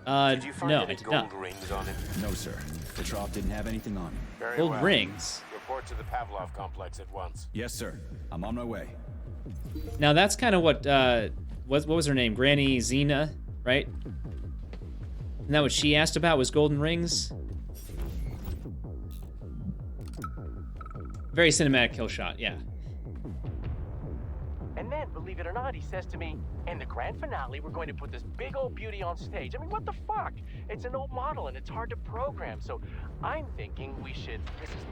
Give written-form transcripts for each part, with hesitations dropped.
Did you find No, any I did gold not. rings on him? No, sir. Petrov didn't have anything on him. Very Gold well. rings. Report to the Pavlov complex at once. Yes, sir. I'm on my way. Now that's kind of what was her name? Granny Xena, right? Isn't that what she asked about, was golden rings? Very cinematic kill shot, yeah. And then, believe it or not, he says to me, in the grand finale, we're going to put this big old beauty on stage. I mean, what the fuck? It's an old model and it's hard to program. So I'm thinking this is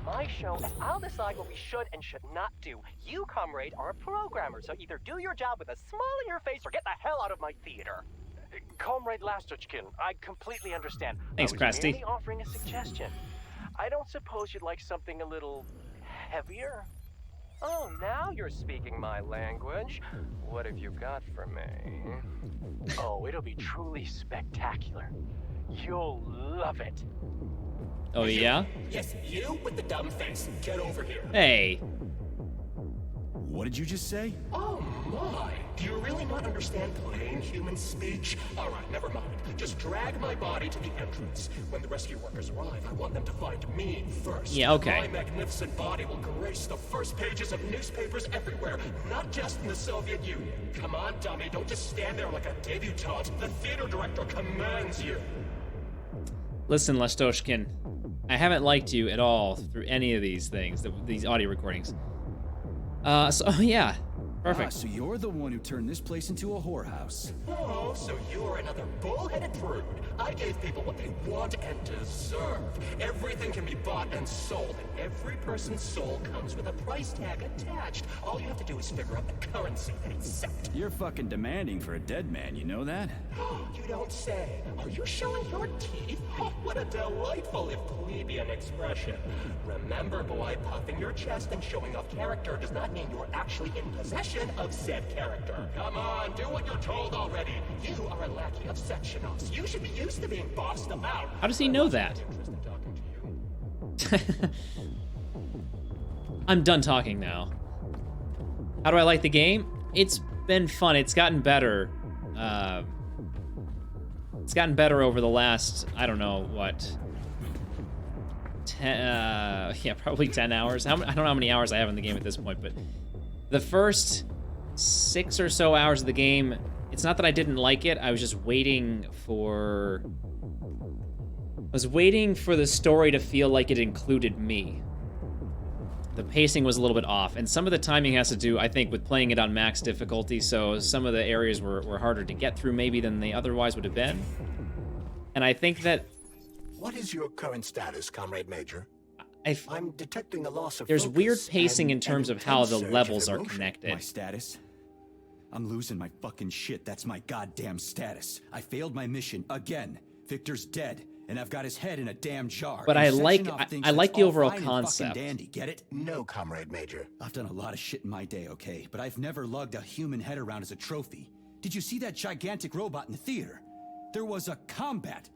my show, and I'll decide what we should and should not do. You, comrade, are a programmer, so either do your job with a smile on your face or get the hell out of my theater. Comrade Lastuchkin, I completely understand. Thanks, I was Krusty. merely offering a suggestion. I don't suppose you'd like something a little heavier? Oh, now you're speaking my language. What have you got for me? Oh, it'll be truly spectacular. You'll love it. Oh, yeah? Yes, you with the dumb face. Get over here. Hey. What did you just say? Oh my. Do you really not understand plain human speech? All right, never mind. Just drag my body to the entrance. When the rescue workers arrive, I want them to find me first. Yeah, okay. My magnificent body will grace the first pages of newspapers everywhere, not just in the Soviet Union. Come on, dummy, don't just stand there like a debutante. The theater director commands you. Listen, Lastoshkin, I haven't liked you at all through any of these things, these audio recordings. So yeah, perfect. So you're the one who turned this place into a whorehouse. Oh, so you're another bull-headed prude. I gave people what they want and deserve. Everything can be bought and sold, and every person's soul comes with a price tag attached. All you have to do is figure out the currency they accept. You're fucking demanding for a dead man, you know that? You don't say. Are you showing your teeth? Oh, what a delightful, if plebeian expression. Remember, boy, puffing your chest and showing off character does not mean you're actually in possession of said character. Come on, do what you're told already. You are a lackey of sectionals. You should be used to being bossed about. How does he know that? I'm done talking now. How do I like the game? It's been fun. It's gotten better. It's gotten better over the last, I don't know, what, 10, yeah, probably 10 hours. I don't know how many hours I have in the game at this point, but the first 6 or so hours of the game, it's not that I didn't like it. I was just waiting for... the story to feel like it included me. The pacing was a little bit off, and some of the timing has to do, I think, with playing it on max difficulty, so some of the areas were harder to get through maybe than they otherwise would have been. And I think that... What is your current status, Comrade Major? I'm detecting a loss of there's focus weird pacing in and terms an of how the intense surge of levels are emotion. connected. My status? I'm losing my fucking shit. That's my goddamn status. I failed my mission again. Victor's dead, and I've got his head in a damn jar. But And I like Sechenov thinks I like it's the all overall fine and fucking concept. dandy, get it? No, Comrade Major. I've done a lot of shit in my day, okay? But I've never lugged a human head around as a trophy. Did you see that gigantic robot in the theater? There was a combat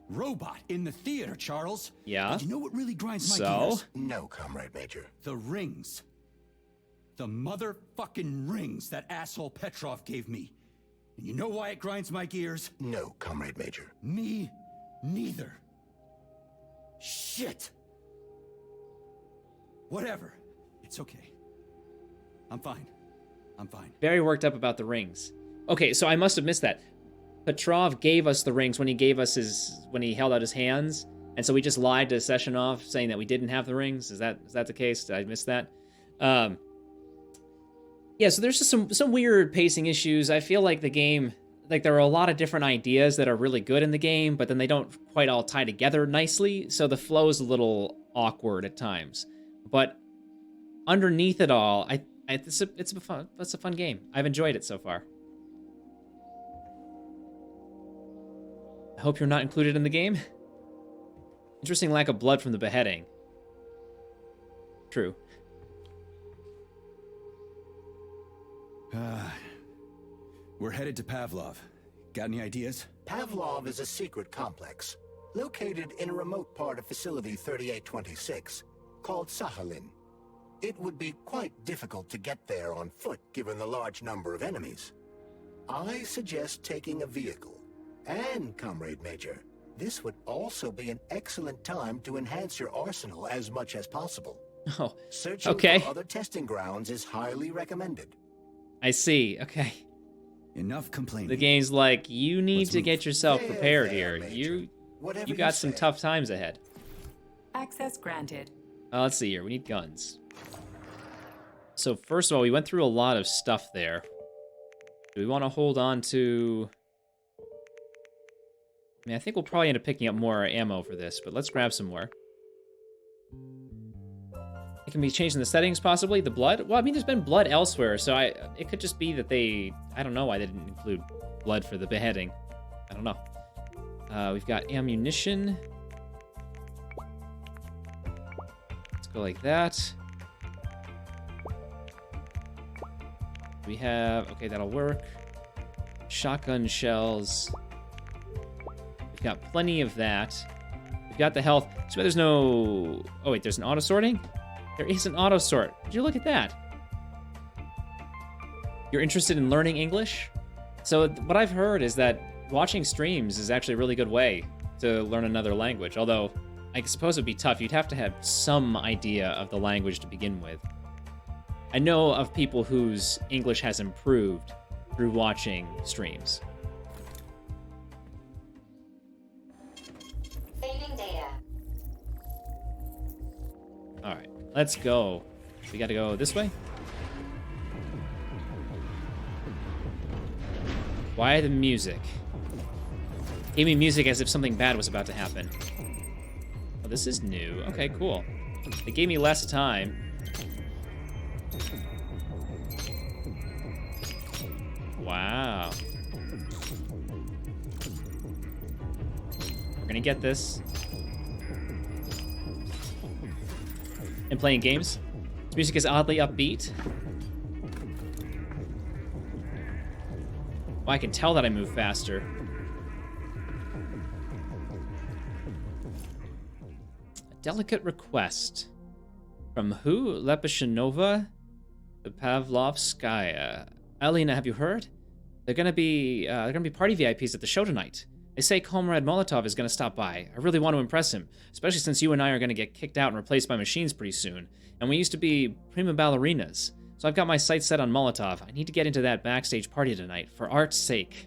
robot in the theater, Charles. Yeah? And you know what really grinds my So? gears? No, Comrade Major. The rings. The motherfucking rings that asshole Petrov gave me. And you know why it grinds my gears? No, Comrade Major. Me neither. Shit. Whatever. It's okay. I'm fine. I'm fine. Very worked up about the rings. Okay, so I must have missed that. Petrov gave us the rings when he held out his hands, and so we just lied to Sechenov saying that we didn't have the rings. Is that the case? Did I miss that? Yeah, so there's just some weird pacing issues. I feel like the game, like there are a lot of different ideas that are really good in the game, but then they don't quite all tie together nicely, so the flow is a little awkward at times. But underneath it all, it's a fun game. I've enjoyed it so far. I hope you're not included in the game. Interesting lack of blood from the beheading. True. We're headed to Pavlov. Got any ideas? Pavlov is a secret complex, located in a remote part of Facility 3826, called Sakhalin. It would be quite difficult to get there on foot given the large number of enemies. I suggest taking a vehicle. And, Comrade Major, this would also be an excellent time to enhance your arsenal as much as possible. Oh, Searching okay. for other testing grounds is highly recommended. I see. Okay. Enough complaining. The game's like, you need Let's to move. get yourself There, prepared there, here. Major. Whatever You got some say. tough times ahead. Access granted. Let's see here. We need guns. So first of all, we went through a lot of stuff there. Do we want to hold on to... I mean, I think we'll probably end up picking up more ammo for this, but let's grab some more. It can be changed in the settings, possibly. The blood? Well, I mean, there's been blood elsewhere, so it could just be that they... I don't know why they didn't include blood for the beheading. I don't know. We've got ammunition. Let's go like that. We have... Okay, that'll work. Shotgun shells. We've got plenty of that. We've got the health. So there's no... Oh, wait, there's an auto-sorting? There is an auto-sort. Would you look at that? You're interested in learning English? So what I've heard is that watching streams is actually a really good way to learn another language. Although, I suppose it would be tough. You'd have to have some idea of the language to begin with. I know of people whose English has improved through watching streams. Saving data. Alright, let's go. We gotta go this way? Why the music? Gave me music as if something bad was about to happen. Oh, this is new. Okay, cool. It gave me less time. Wow. We're gonna get this. And playing games. This music is oddly upbeat. Well, I can tell that I move faster. A delicate request. From who? Lepeshinova? The Pavlovskaya. Alina, have you heard? They're gonna be party VIPs at the show tonight. They say Comrade Molotov is gonna stop by. I really want to impress him, especially since you and I are gonna get kicked out and replaced by machines pretty soon. And we used to be prima ballerinas. So I've got my sights set on Molotov. I need to get into that backstage party tonight, for art's sake.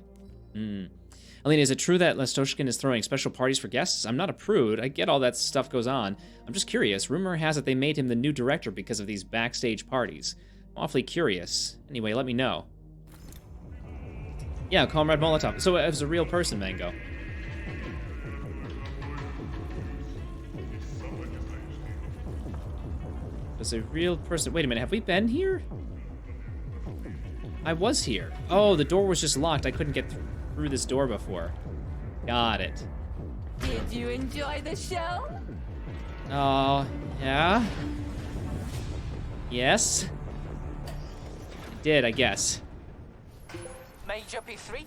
Alina, is it true that Lestoshkin is throwing special parties for guests? I'm not a prude. I get all that stuff goes on. I'm just curious. Rumor has it they made him the new director because of these backstage parties. I'm awfully curious. Anyway, let me know. Yeah, Comrade Molotov. So it was a real person, Mango. It was a real person. Wait a minute, have we been here? I was here. Oh, the door was just locked. I couldn't get through this door before. Got it. Did you enjoy the show? Oh, yeah? Yes? Did, I guess. Major P3,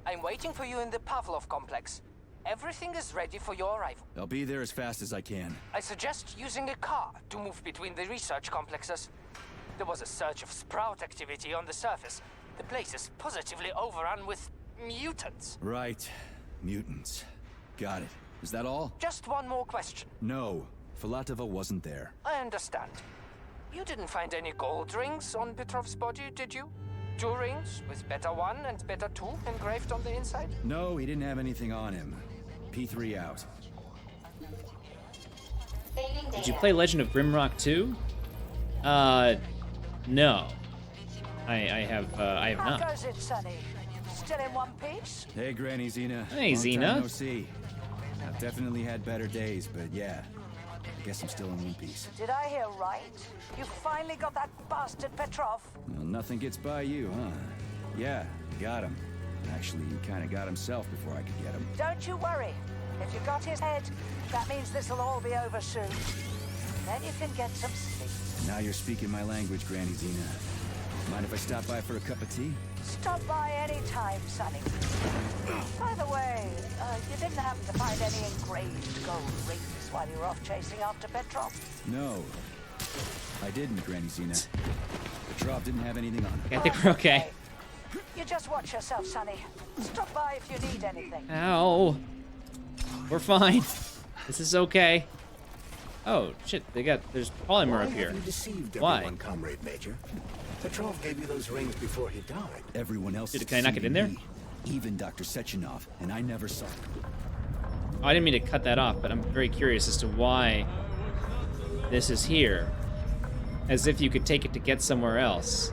I'm waiting for you in the Pavlov complex. Everything is ready for your arrival. I'll be there as fast as I can. I suggest using a car to move between the research complexes. There was a surge of sprout activity on the surface. The place is positively overrun with mutants. Right. Mutants. Got it. Is that all? Just one more question. No. Filatova wasn't there. I understand. You didn't find any gold rings on Petrov's body, did you? 2 rings with Beta 1 and Beta 2 engraved on the inside? No, he didn't have anything on him. P3 out. Saving data. Did you play Legend of Grimrock 2? No. I have How not. goes it, Sonny? Still in one piece? Hey, Granny Xena. Hey, Long Xena. time no see. I've definitely had better days, but yeah. I guess I'm still in one piece. Did I hear right? You finally got that bastard Petrov? Well, nothing gets by you, huh? Yeah, got him. Actually, he kind of got himself before I could get him. Don't you worry. If you got his head, that means this'll all be over soon. Then you can get some sleep. Now you're speaking my language, Granny Xena. Mind if I stop by for a cup of tea? Stop by any time, Sonny. By the way, you didn't happen to find any engraved gold rings while you were off chasing after Petrov? No. I didn't, Granny Xena. Petrov didn't have anything on him. I think we're okay. You just watch yourself, Sonny. Stop by if you need anything. Ow. We're fine. This is okay. Oh, shit. There's polymer Why up here. have you deceived Why? everyone, Comrade Major? Petrov gave you those rings before he died. Everyone else. Dude, can I not get in there? Even Dr. Sechenov, and I never saw. Oh, I didn't mean to cut that off, but I'm very curious as to why this is here. As if you could take it to get somewhere else.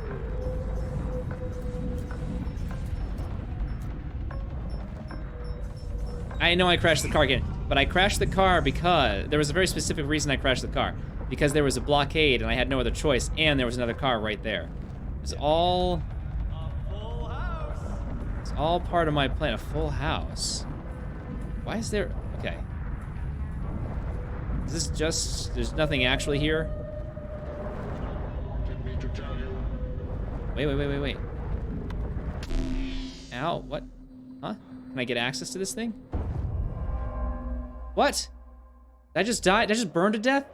I know I crashed the car again, but I crashed the car because there was a very specific reason I crashed the car. Because there was a blockade and I had no other choice, and there was another car right there. It's all part of my plan. A full house. Why is there... Okay. Is this just... There's nothing actually here? Wait. Ow, what? Huh? Can I get access to this thing? What? Did I just die? Did I just burn to death?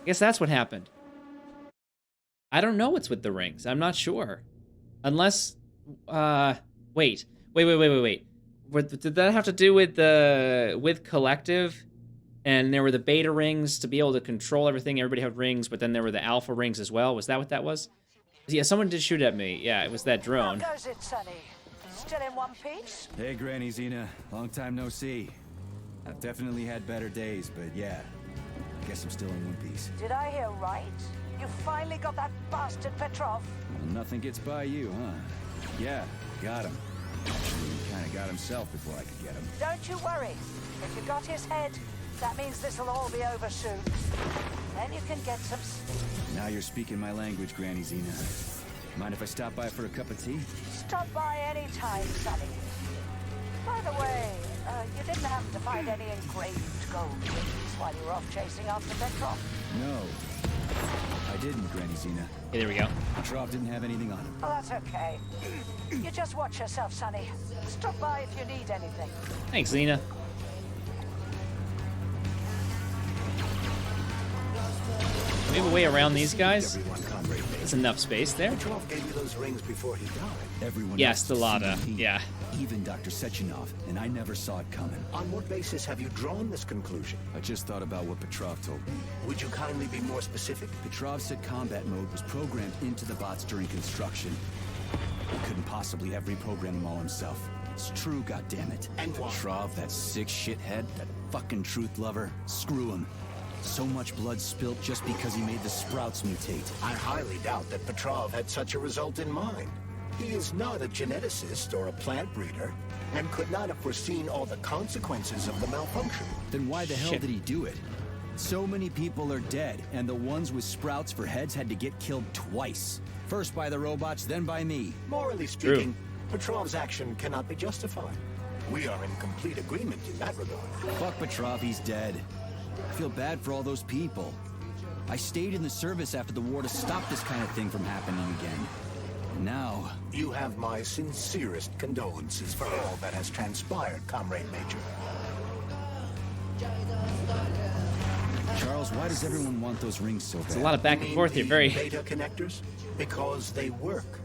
I guess that's what happened. I don't know what's with the rings. I'm not sure. Unless... Wait. Did that have to do with Collective? And there were the beta rings to be able to control everything. Everybody had rings, but then there were the alpha rings as well. Was that what that was? Yeah, someone did shoot at me. Yeah, it was that drone. How goes it, Sonny? Still in one piece? Hey, Granny Xena. Long time no see. I've definitely had better days, but yeah. I guess I'm still in one piece. Did I hear right? You finally got that bastard Petrov? Well, nothing gets by you, huh? Yeah, got him. Actually, he kind of got himself before I could get him. Don't you worry. If you got his head, that means this'll all be over soon. Then you can get some sleep. Now you're speaking my language, Granny Xena. Mind if I stop by for a cup of tea? Stop by any time, Sonny. By the way, you didn't happen to find any engraved gold rings while you were off chasing after Petrov? No. I didn't, Granny Xena. Okay, there we go. Petrov didn't have anything on him. Oh, that's okay. You just watch yourself, Sonny. Stop by if you need anything. Thanks, Xena. We have a way around these guys? There's enough space there. Petrov gave you those rings before he died. Everyone Yes, else Stelada. has seen me, Yeah. Even Dr. Sechenov, and I never saw it coming. On what basis have you drawn this conclusion? I just thought about what Petrov told me. Would you kindly be more specific? Petrov said combat mode was programmed into the bots during construction. He couldn't possibly have reprogrammed them all himself. It's true, goddammit. And why? Petrov, that sick shithead, that fucking truth lover, screw him. So much blood spilt just because he made the sprouts mutate. I highly doubt that Petrov had such a result in mind. He is not a geneticist or a plant breeder, and could not have foreseen all the consequences of the malfunction. Then why the hell Shit. did he do it? So many people are dead, and the ones with sprouts for heads had to get killed twice. First by the robots, then by me. Morally speaking, Petrov's action cannot be justified. We are in complete agreement in that regard. Fuck Petrov, he's dead. I feel bad for all those people. I stayed in the service after the war to stop this kind of thing from happening again. And now... You have my sincerest condolences for all that has transpired, Comrade Major. Charles, why does everyone want those rings so bad? It's a lot of back and forth here. Very... Beta connectors? Because they work,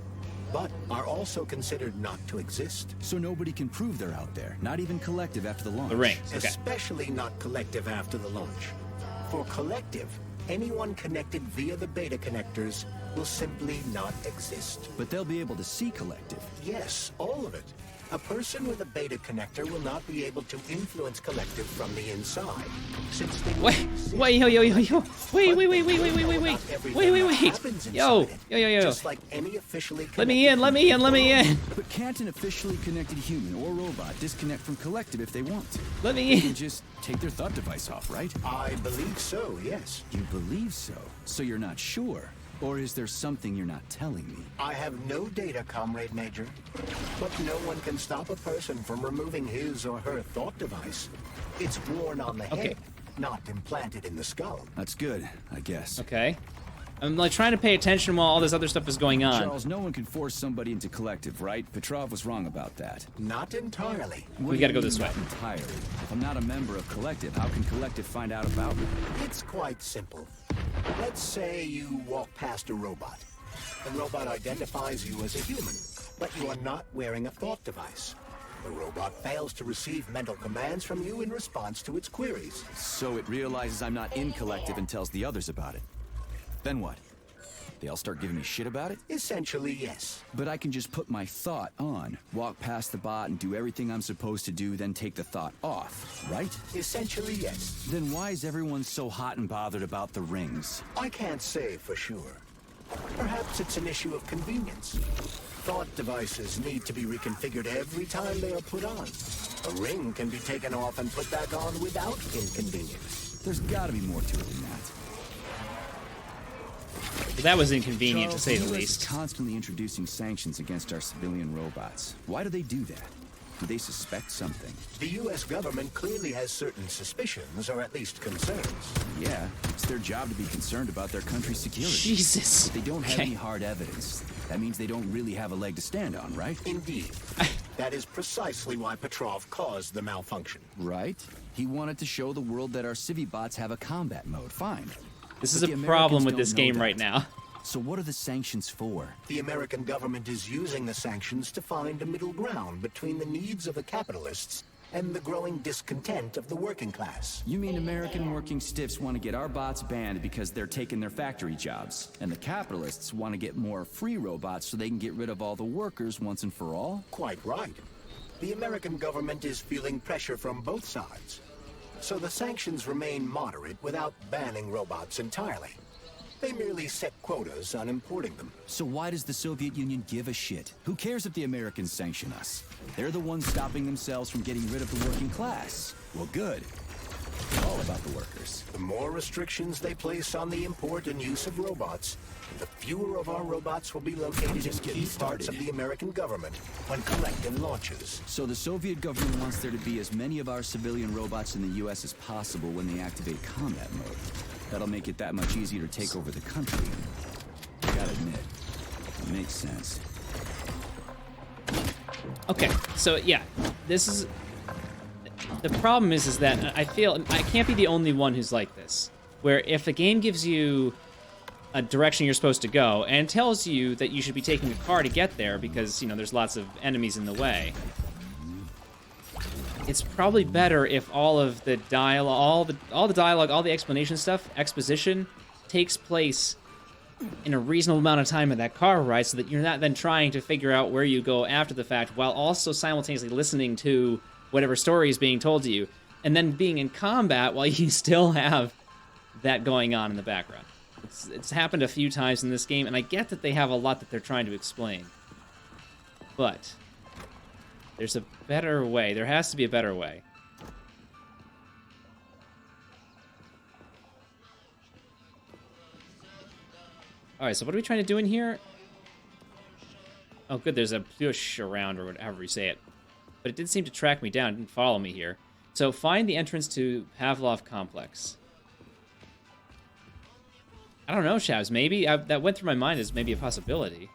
but are also considered not to exist. So nobody can prove they're out there, not even Collective after the launch. The rings, okay. Especially not Collective after the launch. For Collective, anyone connected via the beta connectors will simply not exist. But they'll be able to see Collective. Yes, all of it. A person with a beta connector will not be able to influence Collective from the inside, since they Wait, yo. Wait. Yo. Just like any officially Let me in. But can't an officially connected human or robot disconnect from Collective if they want? Let me They can in. just take their thought device off, right? I believe so, yes. You believe so? So you're not sure? Or is there something you're not telling me? I have no data, Comrade Major. But no one can stop a person from removing his or her thought device. It's worn on the head, not implanted in the skull. That's good, I guess. Okay. I'm like trying to pay attention while all this other stuff is going on. Charles, no one can force somebody into Collective, right? Petrov was wrong about that. Not entirely. We gotta go this way. Not entirely. If I'm not a member of Collective, how can Collective find out about me? It's quite simple. Let's say you walk past a robot. The robot identifies you as a human, but you are not wearing a thought device. The robot fails to receive mental commands from you in response to its queries. So it realizes I'm not in Collective and tells the others about it. Then what? They all start giving me shit about it? Essentially, yes. But I can just put my thought on, walk past the bot and do everything I'm supposed to do, then take the thought off, right? Essentially, yes. Then why is everyone so hot and bothered about the rings? I can't say for sure. Perhaps it's an issue of convenience. Thought devices need to be reconfigured every time they are put on. A ring can be taken off and put back on without inconvenience. There's gotta be more to it than that. That was inconvenient, Charles, to say the US least. is constantly introducing sanctions against our civilian robots. Why do they do that? Do they suspect something? The U.S. government clearly has certain suspicions, or at least concerns. Yeah, it's their job to be concerned about their country's security. Jesus. But they don't have Okay. any hard evidence. That means they don't really have a leg to stand on, right? Indeed. That is precisely why Petrov caused the malfunction. Right? He wanted to show the world that our Civibots have a combat mode. Fine. This is But a the problem Americans with this don't know game that. right now. So what are the sanctions for? The American government is using the sanctions to find a middle ground between the needs of the capitalists and the growing discontent of the working class. You mean American working stiffs want to get our bots banned because they're taking their factory jobs, and the capitalists want to get more free robots so they can get rid of all the workers once and for all? Quite right. The American government is feeling pressure from both sides. So the sanctions remain moderate without banning robots entirely. They merely set quotas on importing them. So why does the Soviet Union give a shit? Who cares if the Americans sanction us? They're the ones stopping themselves from getting rid of the working class. Well, good. It's all about the workers. The more restrictions they place on the import and use of robots, the fewer of our robots will be located in key parts of the American government when Collective launches. So the Soviet government wants there to be as many of our civilian robots in the U.S. as possible when they activate combat mode. That'll make it that much easier to take over the country. I gotta admit, it makes sense. Okay, so yeah, this is... The problem is that I feel I can't be the only one who's like this. Where if a game gives you a direction you're supposed to go and tells you that you should be taking a car to get there because, you know, there's lots of enemies in the way, it's probably better if all of the dialogue, all the dialogue, all the explanation stuff, exposition, takes place in a reasonable amount of time in that car ride, so that you're not then trying to figure out where you go after the fact, while also simultaneously listening to whatever story is being told to you, and then being in combat while you still have that going on in the background. It's happened a few times in this game, and I get that they have a lot that they're trying to explain, but there's a better way. There has to be a better way. Alright, so what are we trying to do in here? Oh, good, there's a push around, or whatever you say it. But it did seem to track me down, it didn't follow me here. So find the entrance to Pavlov Complex. I don't know, Shavs, maybe? That went through my mind as maybe a possibility.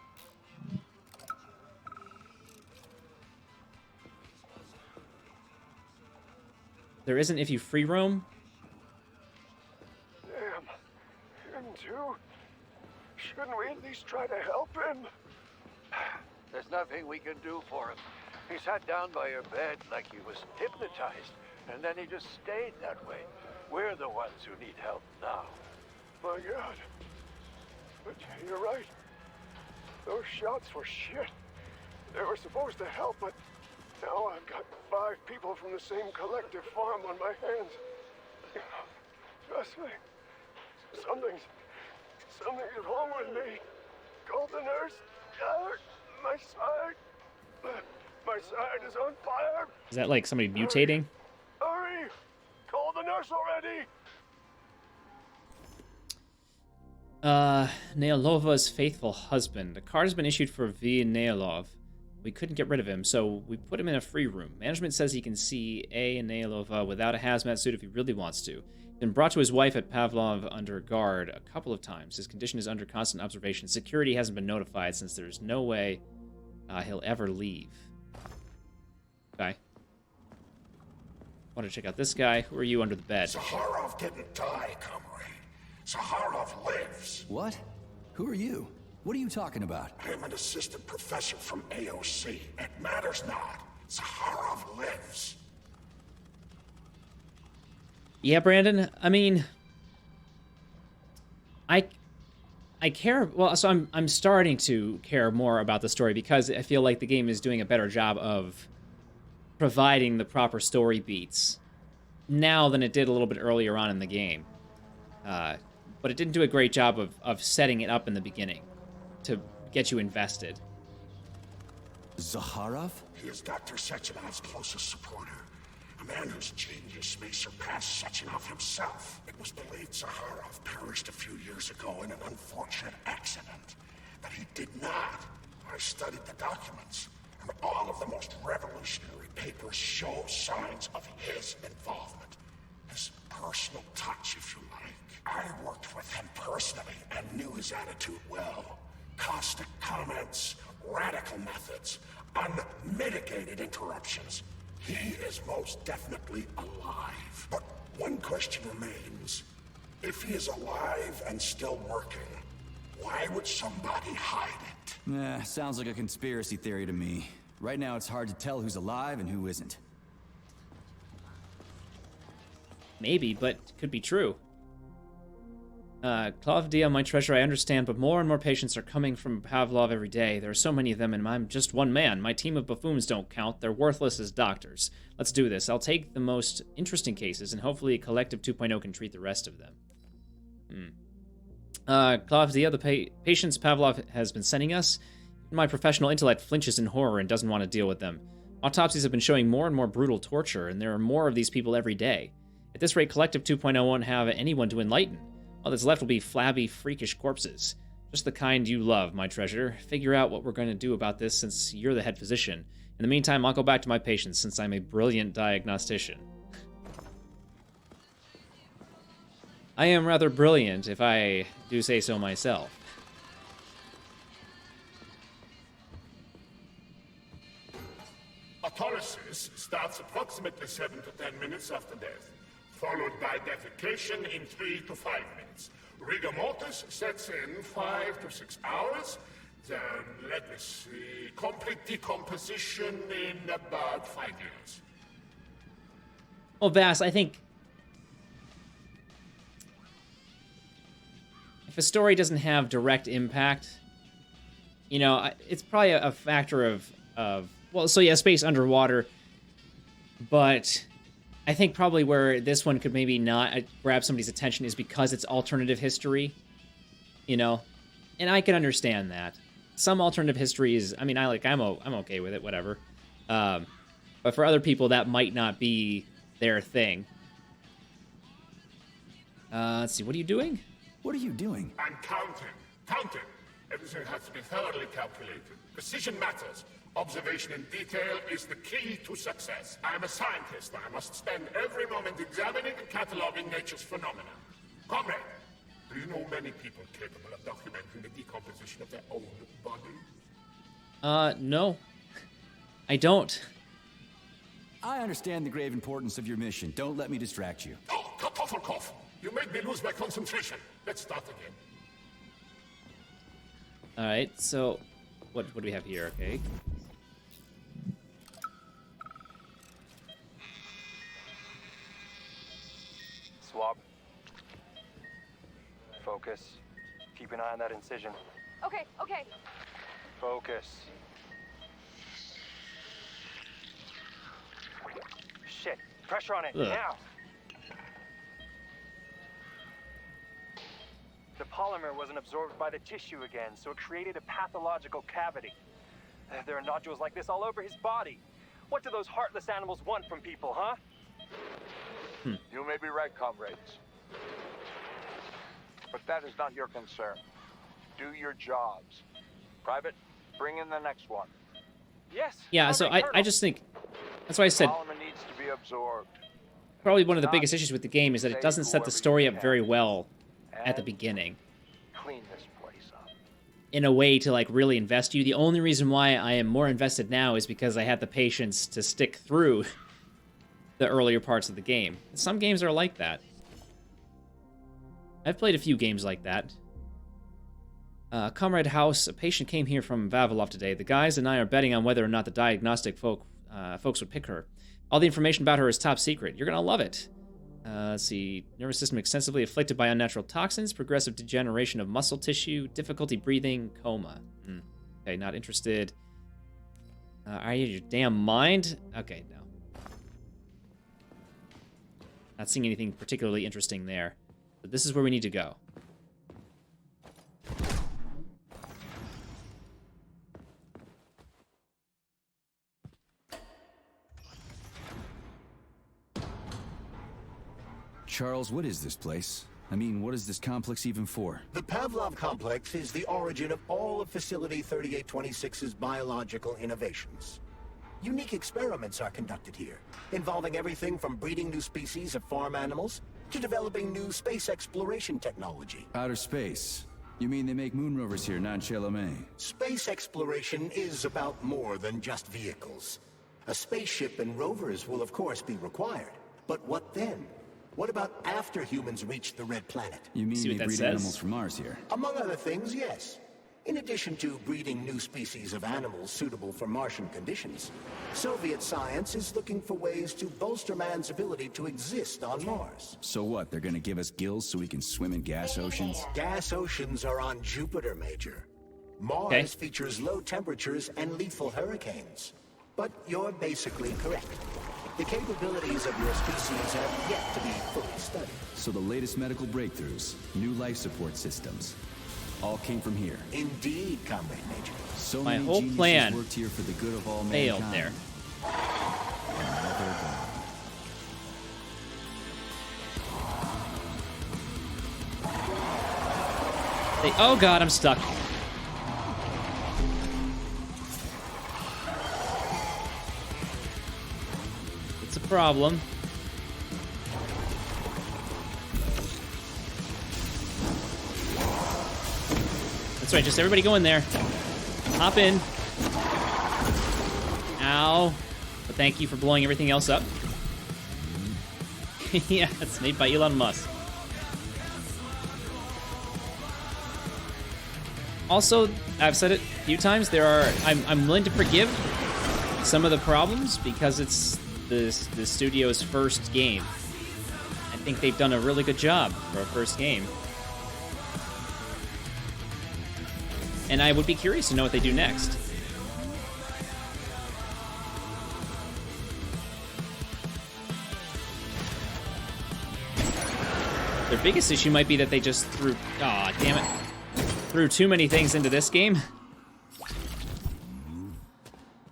There isn't if you free roam? Damn. Him too? Shouldn't we at least try to help him? There's nothing we can do for him. He sat down by your bed like he was hypnotized, and then he just stayed that way. We're the ones who need help now. My God. But you're right. Those shots were shit. They were supposed to help, but now I've got 5 people from the same collective farm on my hands. Trust me. Something's wrong with me. Call the nurse. My side. My side is on fire. Is that like somebody mutating? Hurry! Call the nurse already. Nailova's faithful husband. A card has been issued for V. Nailov. We couldn't get rid of him, so we put him in a free room. Management says he can see A. Nailova without a hazmat suit if he really wants to. He's been brought to his wife at Pavlov under guard a couple of times. His condition is under constant observation. Security hasn't been notified since there's no way he'll ever leave. Okay. Want to check out this guy. Who are you under the bed? Zaharov didn't die, comrade. Zaharov lives. What? Who are you? What are you talking about? I am an assistant professor from AOC. It matters not. Zaharov lives. Yeah, Brandon. I mean, I care. Well, so I'm starting to care more about the story because I feel like the game is doing a better job of providing the proper story beats now than it did a little bit earlier on in the game. But it didn't do a great job of setting it up in the beginning to get you invested. Zaharov? He is Dr. Sechenov's closest supporter. A man whose genius may surpass Sechenov himself. It was believed Zaharov perished a few years ago in an unfortunate accident. But he did not. I studied the documents, and all of the most revolutionary papers show signs of his involvement. His personal touch, if you like. I worked with him personally and knew his attitude well. Caustic comments, radical methods, unmitigated interruptions. He is most definitely alive. But one question remains. If he is alive and still working, why would somebody hide it? Nah, sounds like a conspiracy theory to me. Right now it's hard to tell who's alive and who isn't. Maybe, but it could be true. Claudia, my treasure, I understand, but more and more patients are coming from Pavlov every day. There are so many of them, and I'm just one man. My team of buffoons don't count. They're worthless as doctors. Let's do this. I'll take the most interesting cases, and hopefully a Collective 2.0 can treat the rest of them. Claudia, the patients Pavlov has been sending us, my professional intellect flinches in horror and doesn't want to deal with them. Autopsies have been showing more and more brutal torture, and there are more of these people every day. At this rate, Collective 2.0 won't have anyone to enlighten. All that's left will be flabby, freakish corpses. Just the kind you love, my treasure. Figure out what we're going to do about this since you're the head physician. In the meantime, I'll go back to my patients since I'm a brilliant diagnostician. I am rather brilliant, if I do say so myself. Autolysis starts approximately 7 to 10 minutes after death, followed by defecation in 3 to 5 minutes. Rigor mortis sets in 5 to 6 hours. Then, let me see, complete decomposition in about 5 years. Well, Vass, I think if a story doesn't have direct impact, you know, it's probably a factor of well, so yeah, space underwater, but I think probably where this one could maybe not grab somebody's attention is because it's alternative history, you know, and I can understand that. Some alternative history is, I mean, I'm okay with it, whatever. But for other people, that might not be their thing. Let's see, what are you doing? What are you doing? I'm counting. Everything has to be thoroughly calculated. Precision matters. Observation in detail is the key to success. I am a scientist. I must spend every moment examining and cataloging nature's phenomena. Comrade, do you know many people capable of documenting the decomposition of their own body? No. I don't. I understand the grave importance of your mission. Don't let me distract you. Oh, Kartoffelkopf! You made me lose my concentration. Let's start again. Alright, so what do we have here? Okay. Swab. Focus. Keep an eye on that incision. Okay. Focus. Shit. Pressure on it. Ugh. Now. The polymer wasn't absorbed by the tissue again, so it created a pathological cavity. There are nodules like this all over his body. What do those heartless animals want from people, huh? You may be right, comrades. But that is not your concern. Do your jobs. Private, bring in the next one. Yes. Yeah, so I just think, that's why I said, Polymer needs to be absorbed. probably one of the biggest issues with the game is that it doesn't set the story up very well at the beginning. Clean this place up. In a way to, like, really invest you. The only reason why I am more invested now is because I had the patience to stick through the earlier parts of the game. Some games are like that. I've played a few games like that. Comrade House, a patient came here from Vavilov today. The guys and I are betting on whether or not the diagnostic folks would pick her. All the information about her is top secret. You're gonna love it. Let's see. Nervous system extensively afflicted by unnatural toxins, progressive degeneration of muscle tissue, difficulty breathing, coma. Okay, not interested. Are you your damn mind? Okay, no. Not seeing anything particularly interesting there. But this is where we need to go. Charles, what is this place? I mean, what is this complex even for? The Pavlov complex is the origin of all of Facility 3826's biological innovations. Unique experiments are conducted here, involving everything from breeding new species of farm animals to developing new space exploration technology. Outer space? You mean they make moon rovers here, not Chelomey? Space exploration is about more than just vehicles. A spaceship and rovers will of course be required. But what then? What about after humans reach the Red Planet? You mean they breed animals from Mars here? Among other things, yes. In addition to breeding new species of animals suitable for Martian conditions, Soviet science is looking for ways to bolster man's ability to exist on Mars. So what, they're gonna give us gills so we can swim in gas oceans? Gas oceans are on Jupiter, Major. Mars features low temperatures and lethal hurricanes. But you're basically correct. The capabilities of your species have yet to be fully studied. So the latest medical breakthroughs, new life support systems, all came from here. Indeed, Comrade Major. So my many whole geniuses plan worked here for the good of all failed mankind. there. And now they're gone. Oh god, I'm stuck. It's a problem. That's right, just everybody go in there. Hop in. Ow. But thank you for blowing everything else up. Yeah, it's made by Elon Musk. Also, I've said it a few times, I'm willing to forgive some of the problems because it's the studio's first game. I think they've done a really good job for a first game. And I would be curious to know what they do next. Their biggest issue might be that they just threw... Aw, damn it. Threw too many things into this game.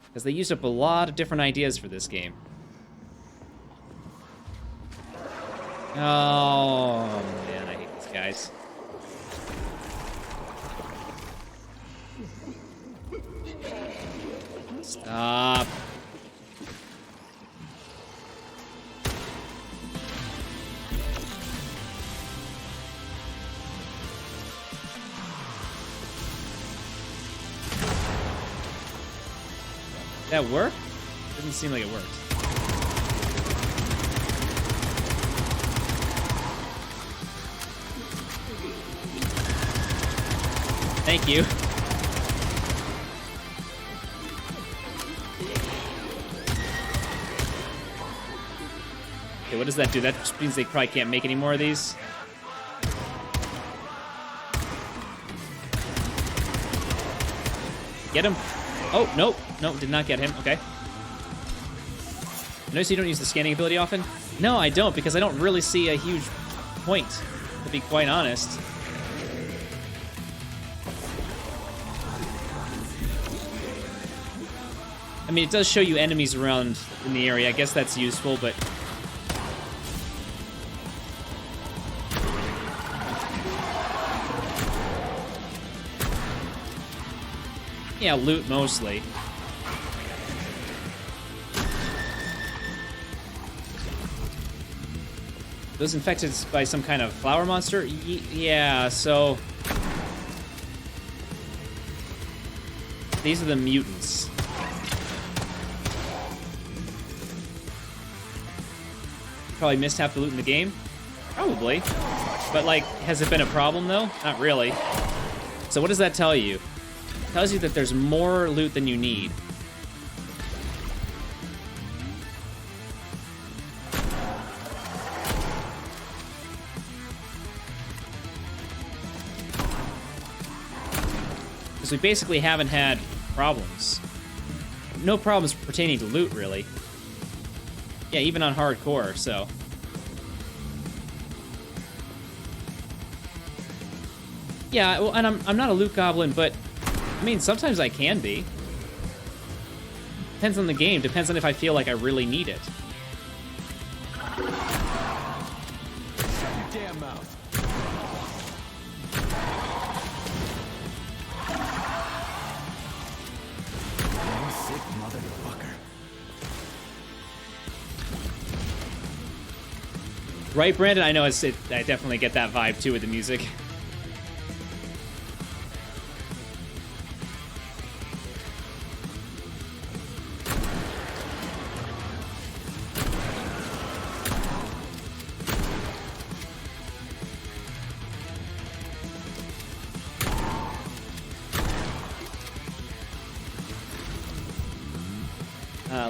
Because they used up a lot of different ideas for this game. Oh, man, I hate these guys. Stop. That work? Doesn't seem like it worked. Thank you. Okay, what does that do? That just means they probably can't make any more of these. Get him. Oh, nope. No, did not get him. Okay. Notice you don't use the scanning ability often? No, I don't, because I don't really see a huge point, to be quite honest. I mean, it does show you enemies around in the area. I guess that's useful, but... yeah, loot mostly. Those infected by some kind of flower monster? Yeah, so... these are the mutants. Probably missed half the loot in the game? Probably. But, like, has it been a problem, though? Not really. So what does that tell you? It tells you that there's more loot than you need. Because we basically haven't had problems. No problems pertaining to loot, really. Yeah, even on hardcore, so. Yeah, well, and I'm not a loot goblin, but I mean, sometimes I can be. Depends on the game. Depends on if I feel like I really need it. Shut your damn mouth. You sick motherfucker. Right, Brandon? I know I definitely get that vibe too with the music.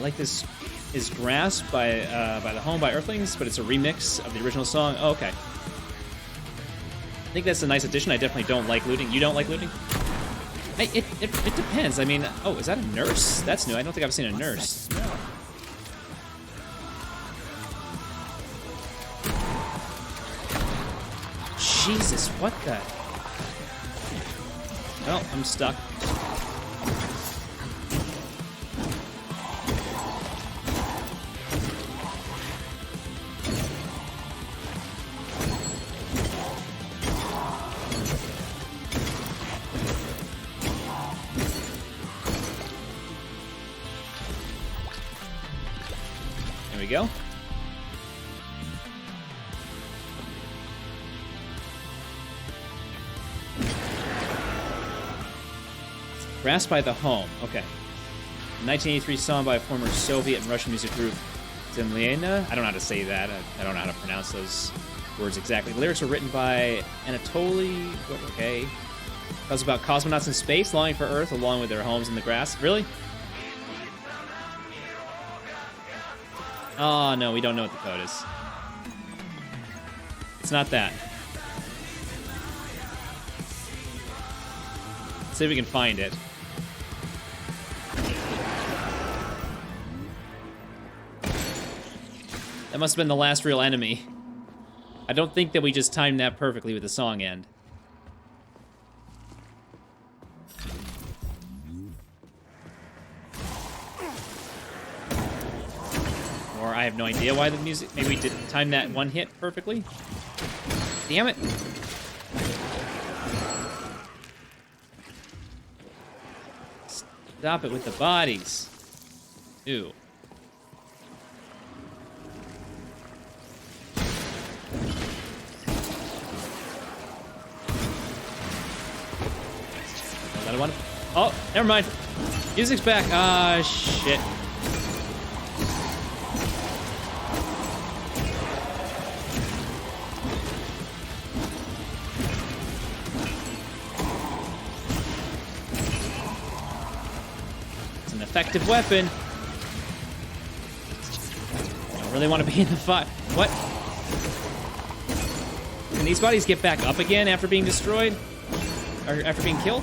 Like this is Grass by the Home by Earthlings, but it's a remix of the original song. Oh, okay. I think that's a nice addition. I definitely don't like looting. You don't like looting? It depends. I mean, oh, is that a nurse? That's new. I don't think I've seen a nurse. Jesus, what the? Well, I'm stuck. There we go. Grass by the Home. Okay. 1983 song by a former Soviet and Russian music group Zemlyana. I don't know how to say that. I don't know how to pronounce those words exactly. The lyrics were written by Anatoly. Okay. That was about cosmonauts in space longing for Earth along with their homes in the grass. Really? Oh, no, we don't know what the code is. It's not that. Let's see if we can find it. That must have been the last real enemy. I don't think that we just timed that perfectly with the song end. Or I have no idea why the music... Maybe we didn't time that one hit perfectly? Damn it. Stop it with the bodies. Ew. Another one. Oh, never mind. Music's back. Ah, shit. It's an effective weapon. I don't really want to be in the fight. What? Can these bodies get back up again after being destroyed? Or after being killed?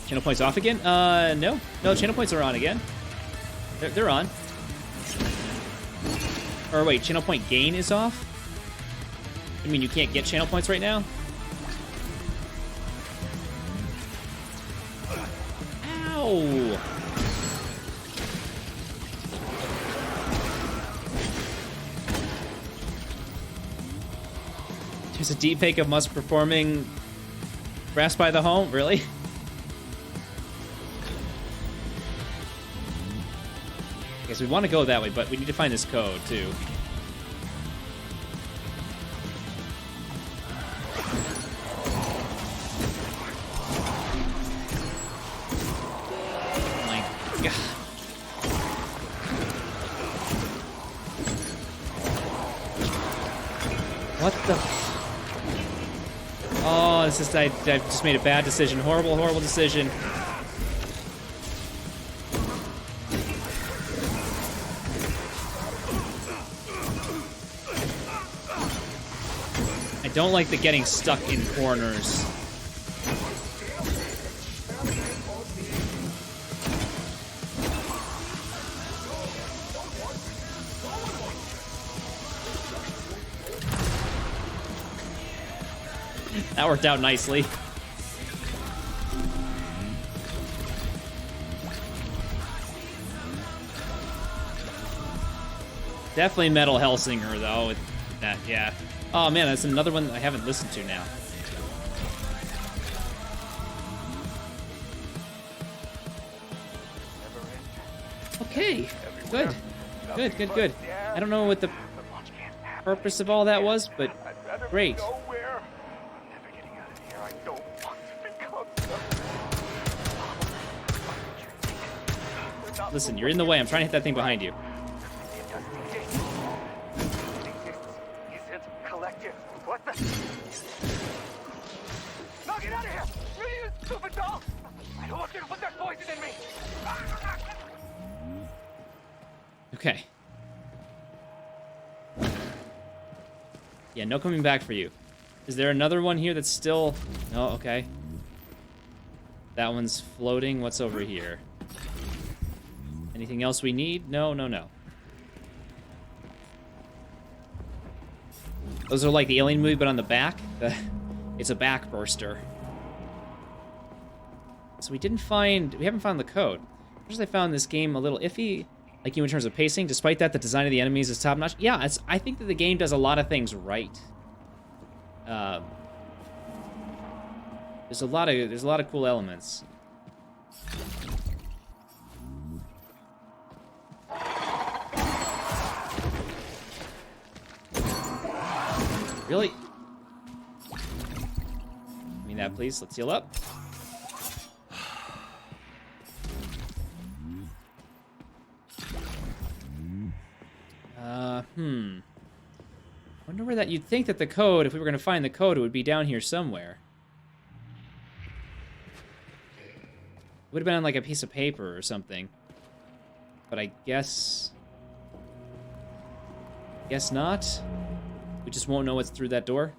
Channel points off again? No. No, channel points are on again. They're on. Or wait, channel point gain is off? I mean, you can't get channel points right now? Ow! There's a deep fake of Musk performing Grass by the Home? Really? I guess we want to go that way, but we need to find this code, too. Oh my God. Oh, it's just I just made a bad decision. Horrible, horrible decision. I don't like the getting stuck in corners. That worked out nicely. Definitely Metal Hellsinger, though, with that, yeah. Oh, man, that's another one I haven't listened to now. Okay, good. Good, good, good. I don't know what the purpose of all that was, but great. Listen, you're in the way. I'm trying to hit that thing behind you. Collective. What the? No, get out of here! You stupid dog! I don't want you to put that poison in me! Okay. Yeah, no coming back for you. Is there another one here that's still... No, okay. That one's floating. What's over here? Anything else we need? No, no, no. Those are like the Alien movie, but on the back. It's a back burster. So we haven't found the code. First, I found this game a little iffy, like you in terms of pacing. Despite that, the design of the enemies is top notch. Yeah, I think that the game does a lot of things right. There's a lot of cool elements. Really? Give me that, please. Let's heal up. Wonder where that... You'd think that the code, if we were going to find the code, it would be down here somewhere. It would have been on, like, a piece of paper or something. But I guess... Guess not. We just won't know what's through that door.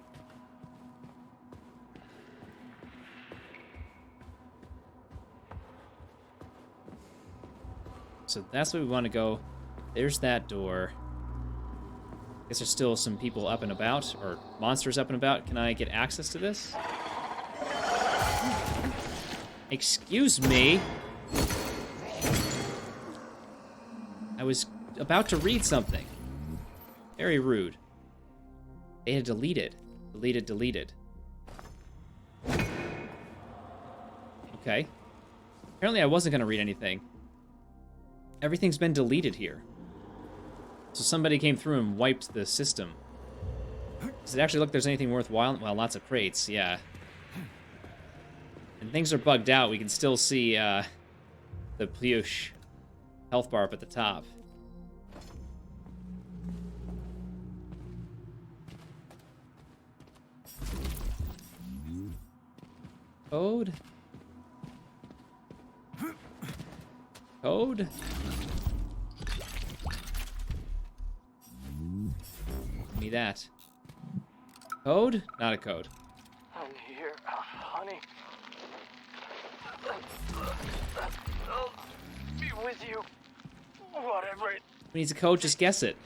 So that's where we want to go. There's that door. Guess there's still some people up and about, or monsters up and about. Can I get access to this? Excuse me. I was about to read something. Very rude. They had deleted. Deleted. Okay. Apparently I wasn't going to read anything. Everything's been deleted here. So somebody came through and wiped the system. Does it actually look like there's anything worthwhile? Well, lots of crates, yeah. And things are bugged out. We can still see the Pleush health bar up at the top. Code? Code? Give me that. Code? Not a code. I'm here, honey. I'll be with you. Whatever it... Who needs a code? Just guess it.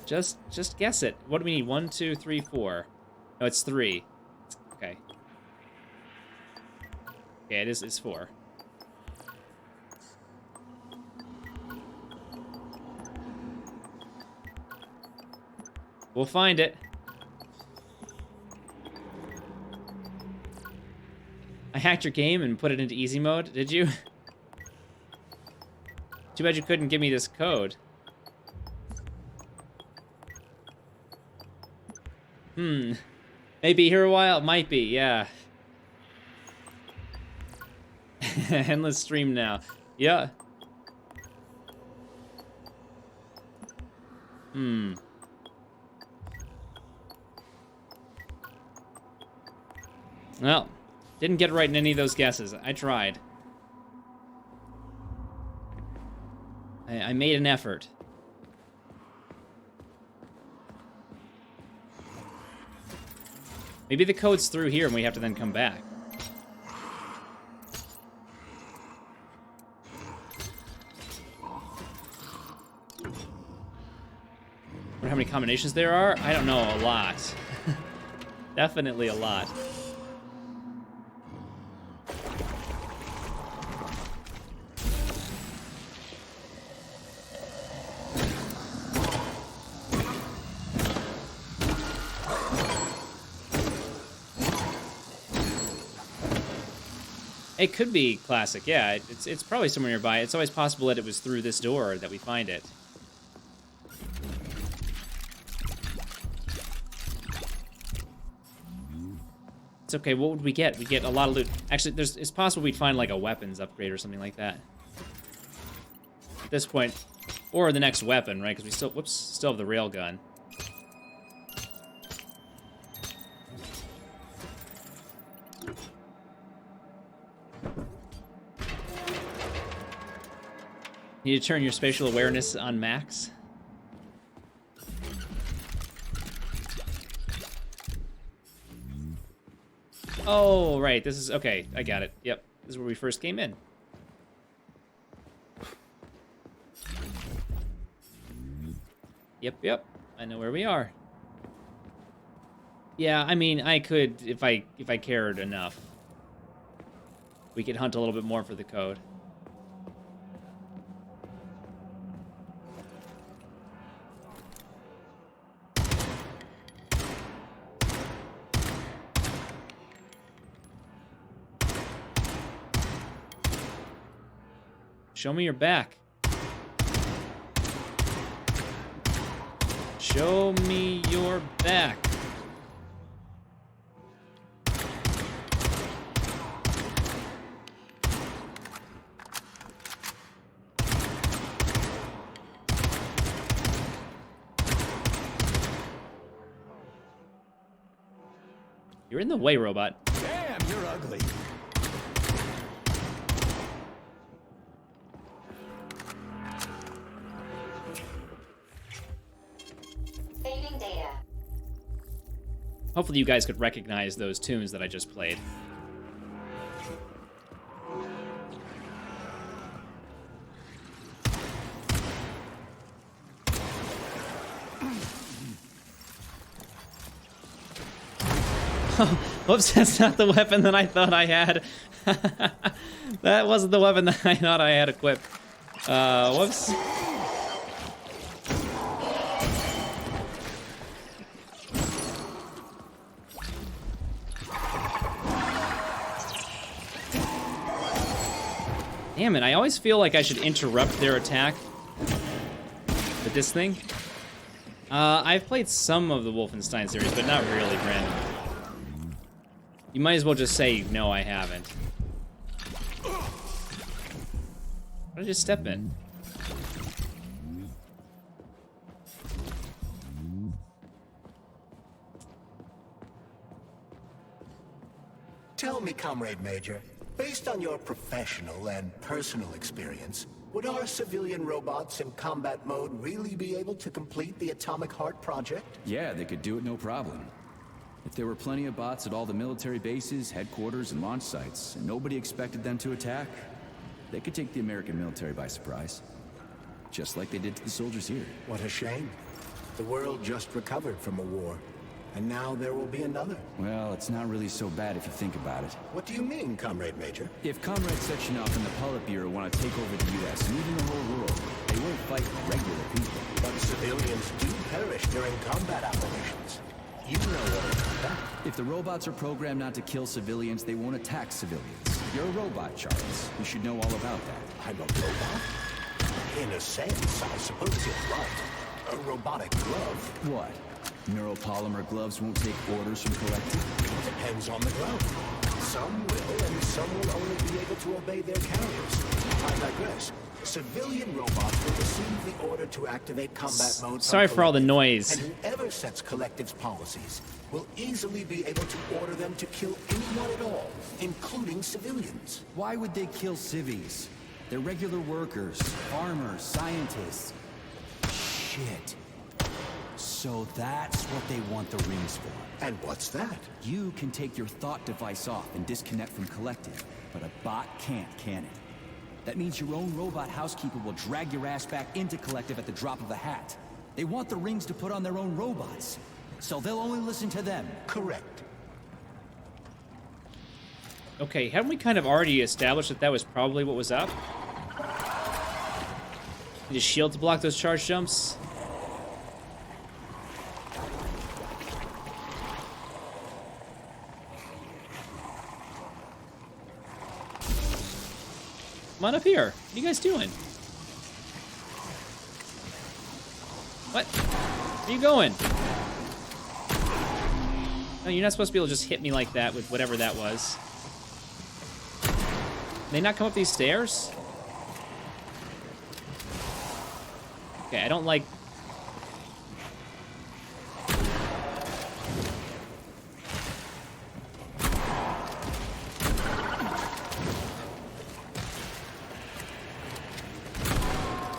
Just guess it. What do we need? 1, 2, 3, 4. No, it's 3. Okay. Okay, it's 4. We'll find it. I hacked your game and put it into easy mode, did you? Too bad you couldn't give me this code. Maybe here a while? It might be, yeah. Endless stream now. Yeah. Well, didn't get right in any of those guesses. I tried. I made an effort. Maybe the code's through here and we have to then come back. Wonder how many combinations there are? I don't know, a lot. Definitely a lot. It could be classic, yeah. It's probably somewhere nearby. It's always possible that it was through this door that we find it. It's okay, what would we get? We get a lot of loot. Actually, it's possible we'd find like a weapons upgrade or something like that. At this point, or the next weapon, right? Because we still have the railgun. Need to turn your spatial awareness on max. Oh, right. This is... Okay, I got it. Yep. This is where we first came in. Yep. I know where we are. Yeah, I mean, I could, if I cared enough. We could hunt a little bit more for the code. Show me your back. Show me your back. You're in the way, robot. Damn, you're ugly. Hopefully you guys could recognize those tunes that I just played. Whoops, that's not the weapon that I thought I had. That wasn't the weapon that I thought I had equipped. Whoops. Damn it, I always feel like I should interrupt their attack with this thing. I've played some of the Wolfenstein series, but not really, Brandon. You might as well just say, no, I haven't. What did I just step in? Tell me, Comrade Major, based on your professional and personal experience, would our civilian robots in combat mode really be able to complete the Atomic Heart project? Yeah, they could do it no problem. If there were plenty of bots at all the military bases, headquarters, and launch sites, and nobody expected them to attack, they could take the American military by surprise. Just like they did to the soldiers here. What a shame. The world just recovered from a war, and now there will be another. Well, it's not really so bad if you think about it. What do you mean, Comrade Major? If Comrade Sechenov and the Politburo want to take over the U.S. and even the whole world, they won't fight regular people. But civilians do perish during combat operations. You know what it's about. If the robots are programmed not to kill civilians, they won't attack civilians. You're a robot, Charles. You should know all about that. I'm a robot? In a sense, I suppose you're right. A robotic glove. What? Neuropolymer gloves won't take orders from Collective? Depends on the glove. Some will, and some will only be able to obey their carriers. I digress. Civilian robots will receive the order to activate combat mode. from Sorry for all the Collective, noise. And whoever sets Collective's policies will easily be able to order them to kill anyone at all, including civilians. Why would they kill civvies? They're regular workers, farmers, scientists. Shit. So that's what they want the rings for. And what's that? You can take your thought device off and disconnect from Collective, but a bot can't, can it? That means your own robot housekeeper will drag your ass back into Collective at the drop of a hat. They want the rings to put on their own robots, so they'll only listen to them. Correct. Okay, haven't we kind of already established that that was probably what was up? Need a shield to block those charge jumps? Come on up here. What are you guys doing? What? Where are you going? No, you're not supposed to be able to just hit me like that with whatever that was. Can they not come up these stairs? Okay, I don't like...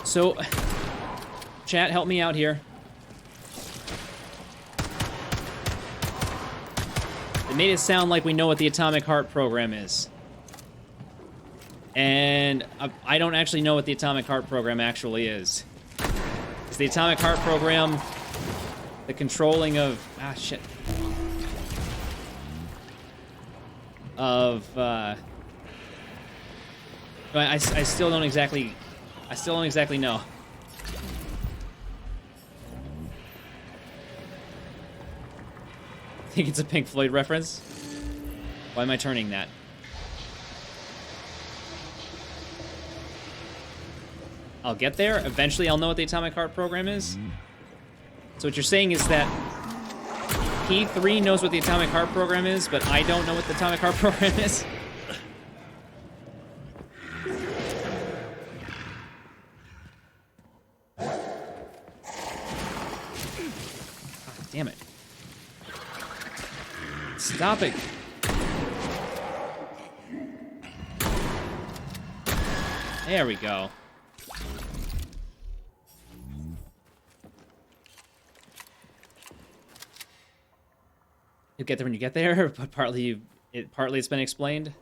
So, chat, help me out here. It made it sound like we know what the Atomic Heart program is. And I don't actually know what the Atomic Heart program actually is. Is the Atomic Heart program the controlling of... Ah, shit. Of, I still don't exactly... I still don't exactly know. I think it's a Pink Floyd reference. Why am I turning that? I'll get there. Eventually I'll know what the Atomic Heart program is. So what you're saying is that P3 knows what the Atomic Heart program is, but I don't know what the Atomic Heart program is? Damn it. Stop it. There we go. You'll get there when you get there, but partly it's been explained.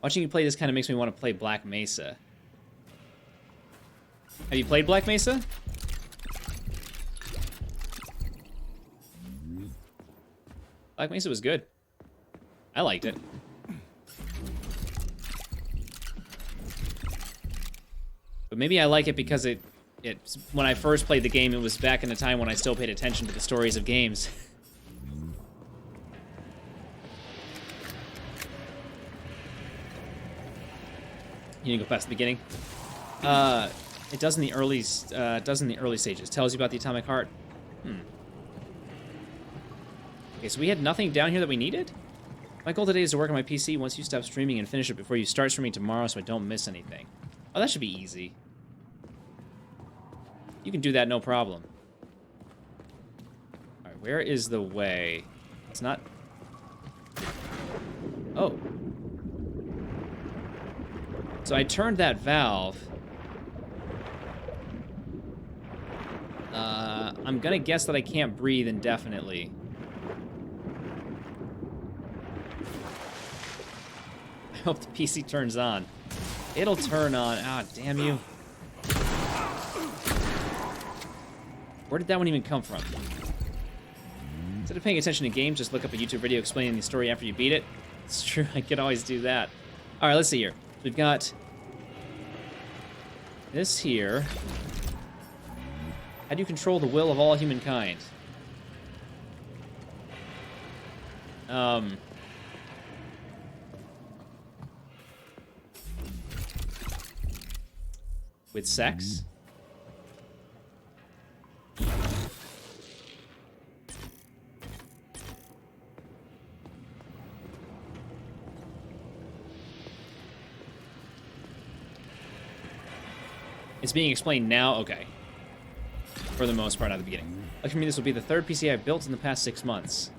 Watching you play this kind of makes me want to play Black Mesa. Have you played Black Mesa? Black Mesa was good. I liked it. But maybe I like it because when I first played the game, it was back in the time when I still paid attention to the stories of games. You didn't go past the beginning. It does in the early stages. Tells you about the Atomic Heart. Okay, so we had nothing down here that we needed? My goal today is to work on my PC once you stop streaming and finish it before you start streaming tomorrow so I don't miss anything. Oh, that should be easy. You can do that, no problem. Alright, where is the way? It's not... Oh. So I turned that valve. I'm gonna guess that I can't breathe indefinitely. I hope the PC turns on. It'll turn on. Ah, damn you. Where did that one even come from? Instead of paying attention to games, just look up a YouTube video explaining the story after you beat it. It's true, I could always do that. Alright, let's see here. We've got this here. How do you control the will of all humankind? With sex? It's being explained now? Okay. For the most part, at the beginning. Like, for me, this will be the third PC I've built in the past 6 months.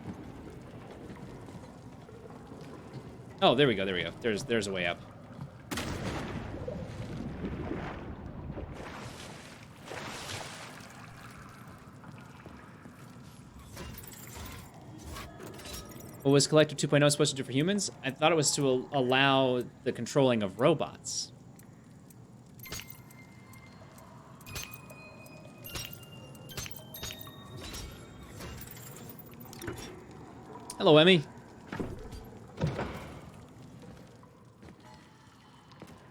Oh, there we go, there we go. There's a way up. What was Collective 2.0 supposed to do for humans? I thought it was to allow the controlling of robots. Hello, Emmy.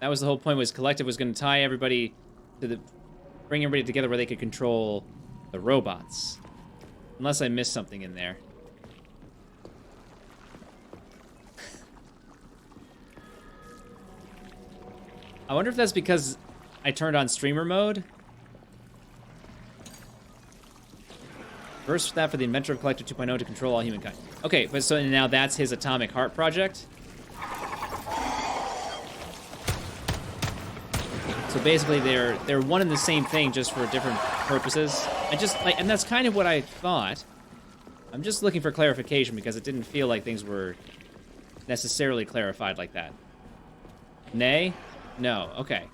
That was the whole point, was Collective was going to tie everybody to the... bring everybody together where they could control the robots. Unless I missed something in there. I wonder if that's because I turned on streamer mode. First that for the inventor of Collective 2.0 to control all humankind. Okay, but so now that's his Atomic Heart project. So basically they're one and the same thing, just for different purposes. And that's kind of what I thought. I'm just looking for clarification because it didn't feel like things were necessarily clarified like that. Nay? No, okay.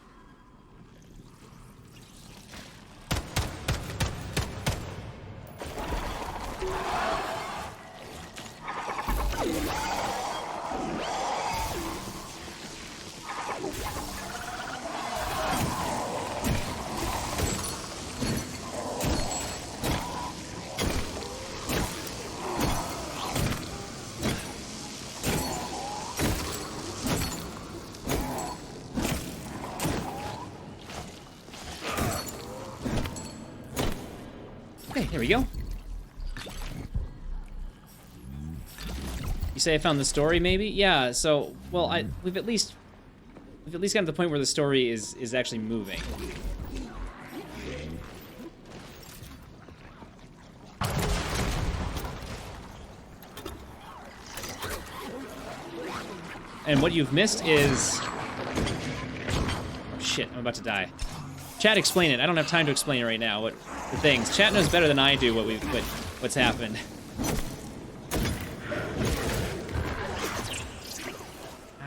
Okay, here we go. You say I found the story, maybe? Yeah, so, well, we've at least gotten to the point where the story is actually moving. And what you've missed is... Oh, shit, I'm about to die. Chat, explain it. I don't have time to explain it right now. What the things. Chat knows better than I do what's happened.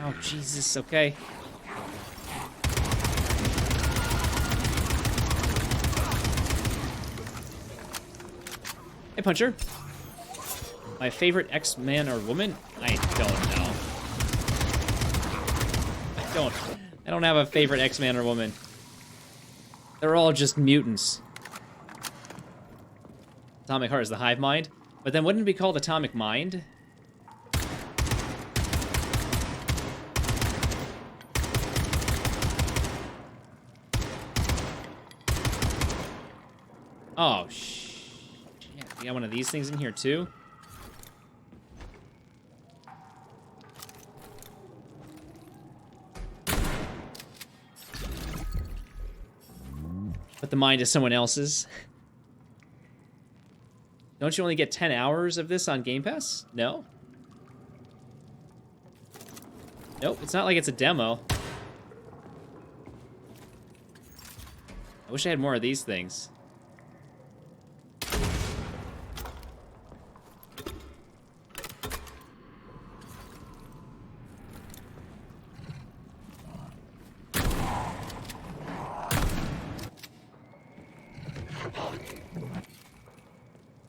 Oh, Jesus, okay. Hey, Puncher. My favorite X-Man or woman? I don't know. I don't have a favorite X-Man or woman. They're all just mutants. Atomic Heart is the hive mind. But then wouldn't it be called Atomic Mind? Oh, shit. You got one of these things in here, too? But the mind is someone else's. Don't you only get 10 hours of this on Game Pass? No? Nope, it's not like it's a demo. I wish I had more of these things.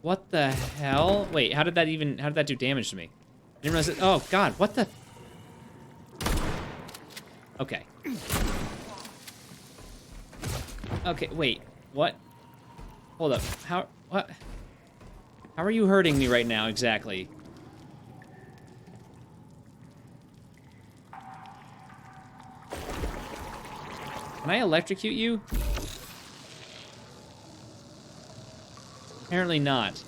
What the hell? Wait, how did that do damage to me? I didn't realize it. Oh, God, what the? Okay. Okay, wait, what? Hold up, what? How are you hurting me right now, exactly? Can I electrocute you? Apparently not.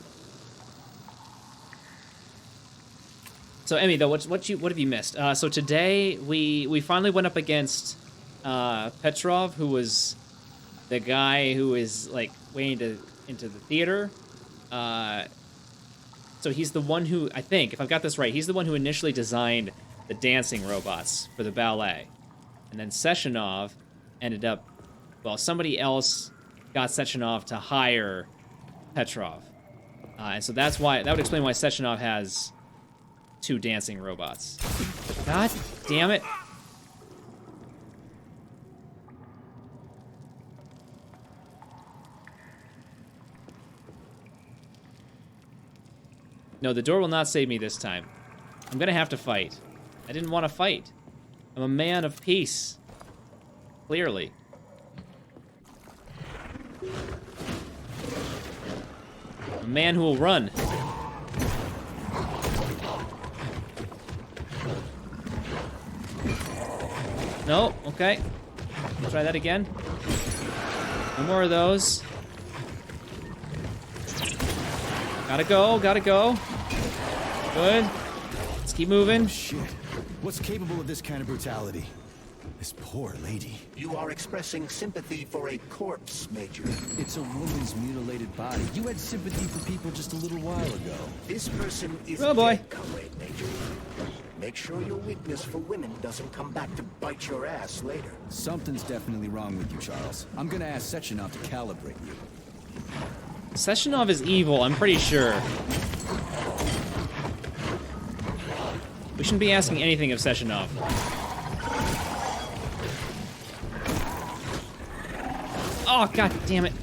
So Emmy, though, what have you missed? So today we finally went up against Petrov, who was the guy who is like way into the theater. So he's the one who, I think, if I've got this right, he's the one who initially designed the dancing robots for the ballet, and then Sessionov ended up well, somebody else got Sechenov to hire Petrov. And so that's why, that would explain why Sechenov has 2 dancing robots. God damn it. No, the door will not save me this time. I'm gonna have to fight. I didn't want to fight. I'm a man of peace. Clearly. A man who will run. No, okay. Try that again. No more of those. Gotta go, gotta go. Good. Let's keep moving. Shit. What's capable of this kind of brutality? This poor lady. You are expressing sympathy for a corpse, Major. It's a woman's mutilated body. You had sympathy for people just a little while ago. This person is Oh, boy. dead, Comrade Major. Make sure your weakness for women doesn't come back to bite your ass later. Something's definitely wrong with you, Charles. I'm gonna ask Sechenov to calibrate you. Sechenov is evil, I'm pretty sure. We shouldn't be asking anything of Sechenov. Oh, god damn it.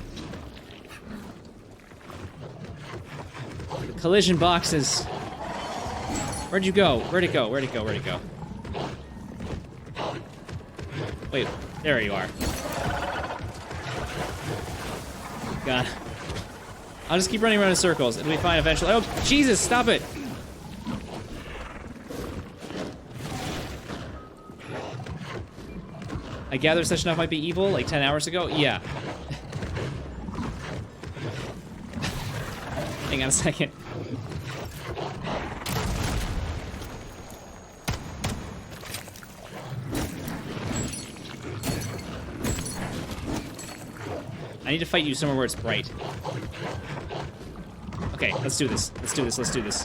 The collision boxes. Where'd you go? Where'd it go? Where'd it go? Where'd it go? Wait, there you are. God. I'll just keep running around in circles. It'll be fine eventually. Oh, Jesus, stop it! I gather Sechenov might be evil, like 10 hours ago? Yeah. Hang on a second. I need to fight you somewhere where it's bright. Okay, let's do this. Let's do this. Let's do this.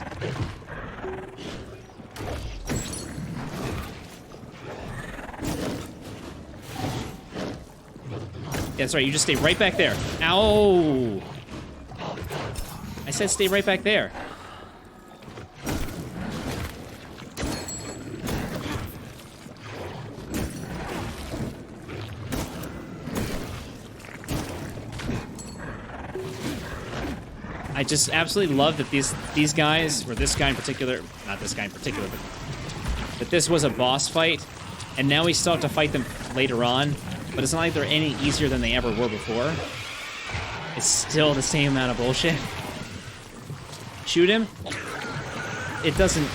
Yeah, that's right. You just stay right back there. Ow! I said stay right back there. I just absolutely love that these guys, or this guy in particular, not this guy in particular, but that this was a boss fight, and now we still have to fight them later on, but it's not like they're any easier than they ever were before. It's still the same amount of bullshit. Shoot him? It doesn't,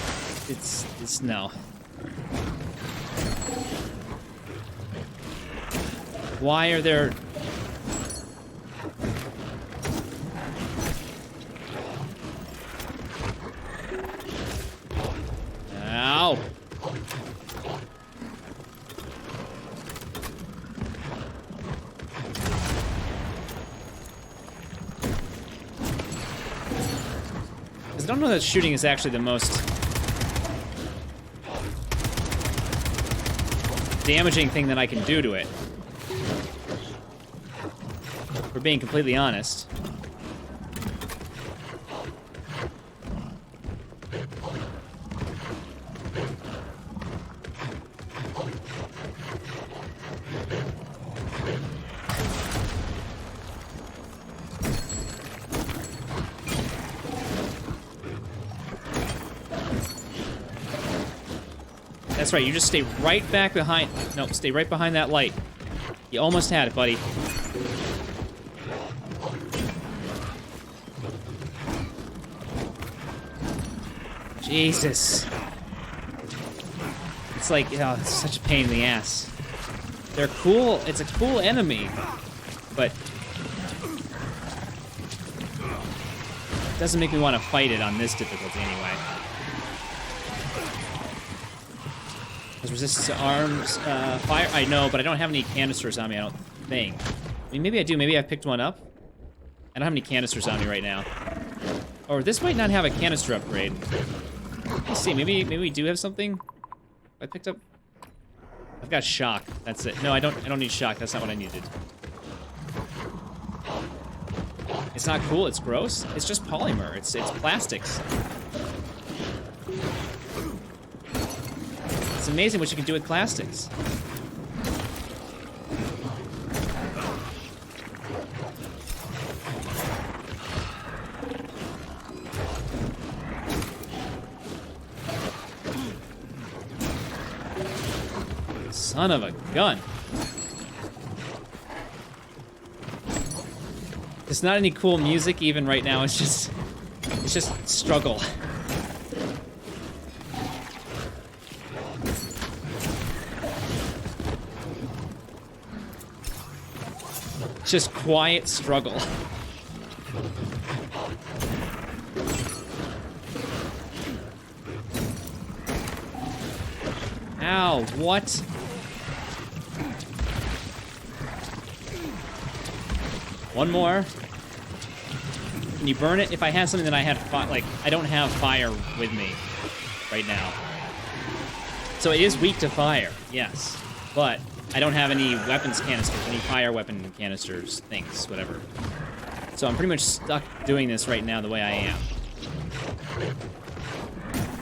it's no. Why are there... Ow! Because I don't know that shooting is actually the most damaging thing that I can do to it. If we're being completely honest. That's right, you just stay right back behind... No, stay right behind that light. You almost had it, buddy. Jesus. It's like, oh, it's such a pain in the ass. They're cool, it's a cool enemy, but... it doesn't make me want to fight it on this difficulty anyway. Resistance to arms, fire, I know, but I don't have any canisters on me, I don't think. I mean, maybe I do, maybe I picked one up. I don't have any canisters on me right now. Or this might not have a canister upgrade. Let's see, maybe we do have something? I picked up... I've got shock, that's it. No, I don't need shock, that's not what I needed. It's not cool, it's gross. It's just polymer, it's plastics. It's amazing what you can do with plastics. Son of a gun. It's not any cool music even right now, it's just struggle. It's just quiet struggle. Ow, what? One more. Can you burn it? If I had something that I had, I don't have fire with me right now. So it is weak to fire, yes. But I don't have any weapons canisters, any fire weapon canisters, things, whatever. So I'm pretty much stuck doing this right now the way I am.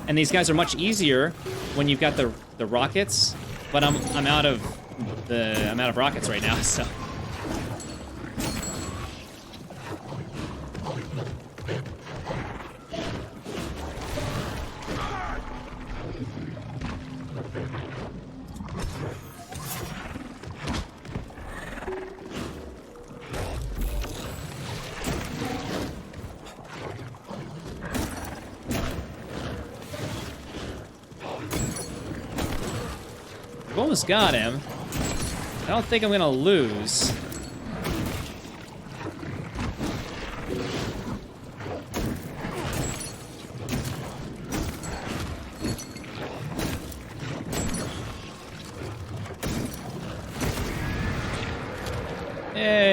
And these guys are much easier when you've got the rockets, but I'm out of rockets right now, so. I've almost got him. I don't think I'm gonna lose. Hey.